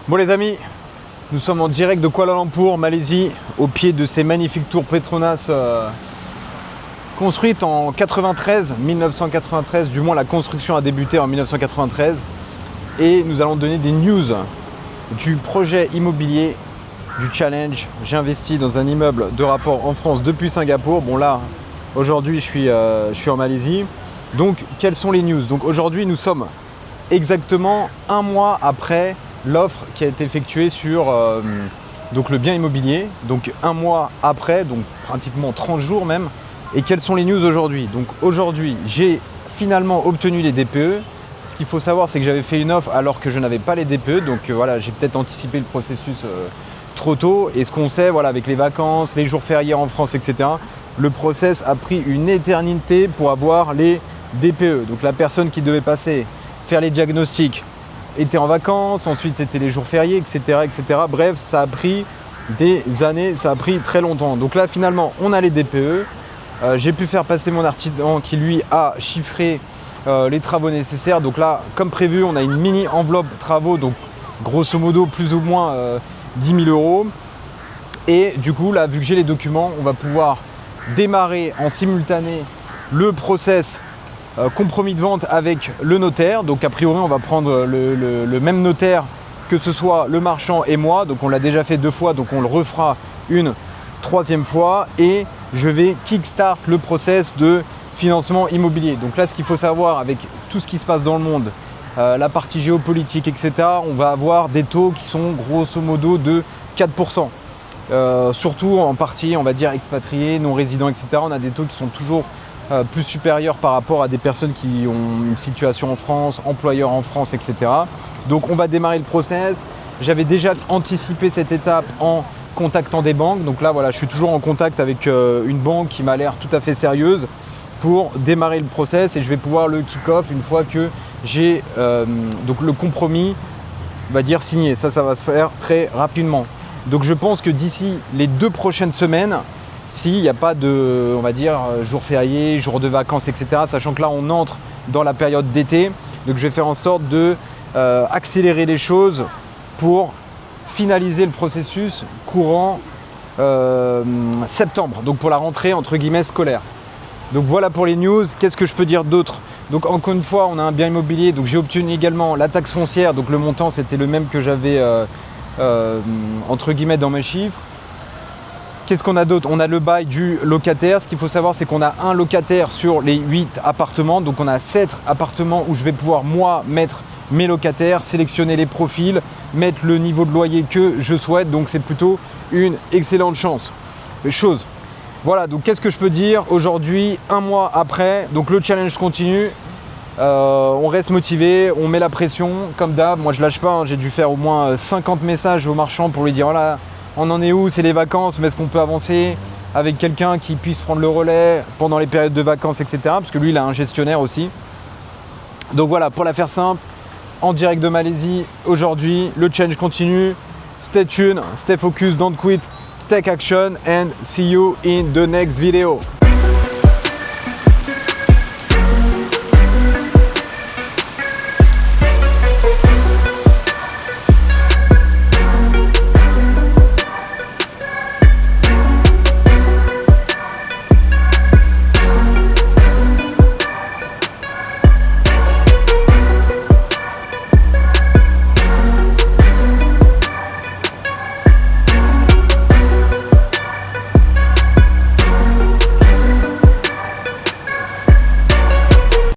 Bon les amis, nous sommes en direct de Kuala Lumpur, Malaisie, au pied de ces magnifiques tours Petronas construites en 1993, du moins la construction a débuté en 1993. Et nous allons donner des news du projet immobilier, du challenge. J'ai investi dans un immeuble de rapport en France depuis Singapour. Bon là, aujourd'hui je suis en Malaisie. Donc quelles sont les news? Donc aujourd'hui nous sommes exactement un mois après l'offre qui a été effectuée sur donc le bien immobilier, donc un mois après, donc pratiquement 30 jours même. Et quelles sont les news aujourd'hui? Donc aujourd'hui, j'ai finalement obtenu les DPE. Ce qu'il faut savoir, c'est que j'avais fait une offre alors que je n'avais pas les DPE, donc voilà, j'ai peut-être anticipé le processus trop tôt. Et ce qu'on sait, voilà, avec les vacances, les jours fériés en France, etc., le process a pris une éternité pour avoir les DPE. Donc la personne qui devait passer, faire les diagnostics, était en vacances, ensuite c'était les jours fériés, etc., etc. Bref, ça a pris des années, ça a pris très longtemps. Donc là, finalement, on a les DPE. J'ai pu faire passer mon artisan qui, lui, a chiffré les travaux nécessaires. Donc là, comme prévu, on a une mini enveloppe travaux, donc grosso modo, plus ou moins 10 000 euros. Et du coup, là, vu que j'ai les documents, on va pouvoir démarrer en simultané le process compromis de vente avec le notaire. Donc a priori on va prendre le même notaire, que ce soit le marchand et moi. Donc on l'a déjà fait 2 fois, donc on le refera une 3e fois. Et je vais kickstart le process de financement immobilier. Donc là, ce qu'il faut savoir avec tout ce qui se passe dans le monde, la partie géopolitique, etc., on va avoir des taux qui sont grosso modo de 4%. Surtout en partie, on va dire, expatriés, non résidents, etc. On a des taux qui sont toujours plus supérieur par rapport à des personnes qui ont une situation en France, employeurs en France, etc. Donc on va démarrer le process. J'avais déjà anticipé cette étape en contactant des banques. Donc là, voilà, je suis toujours en contact avec une banque qui m'a l'air tout à fait sérieuse pour démarrer le process et je vais pouvoir le kick-off une fois que j'ai donc le compromis, on va dire, signé. Ça va se faire très rapidement. Donc je pense que d'ici les 2 prochaines semaines, s'il n'y a pas de, on va dire, jours fériés, jours de vacances, etc., sachant que là, on entre dans la période d'été. Donc, je vais faire en sorte de accélérer les choses pour finaliser le processus courant septembre, donc pour la rentrée, entre guillemets, scolaire. Donc, voilà pour les news. Qu'est-ce que je peux dire d'autre? Donc, encore une fois, on a un bien immobilier. Donc, j'ai obtenu également la taxe foncière. Donc, le montant, c'était le même que j'avais, entre guillemets, dans mes chiffres. Qu'est-ce qu'on a d'autre? On a le bail du locataire. Ce qu'il faut savoir, c'est qu'on a un locataire sur les 8 appartements. Donc on a 7 appartements où je vais pouvoir, moi, mettre mes locataires, sélectionner les profils, mettre le niveau de loyer que je souhaite. Donc c'est plutôt une excellente chose. Voilà, donc qu'est-ce que je peux dire aujourd'hui, un mois après? Donc le challenge continue. On reste motivé, on met la pression comme d'hab. Moi je lâche pas, hein. J'ai dû faire au moins 50 messages au marchand pour lui dire voilà, on en est où, c'est les vacances, mais est-ce qu'on peut avancer avec quelqu'un qui puisse prendre le relais pendant les périodes de vacances, etc. Parce que lui, il a un gestionnaire aussi. Donc voilà, pour la faire simple, en direct de Malaisie, aujourd'hui, le challenge continue. Stay tuned, stay focused, don't quit, take action and see you in the next video.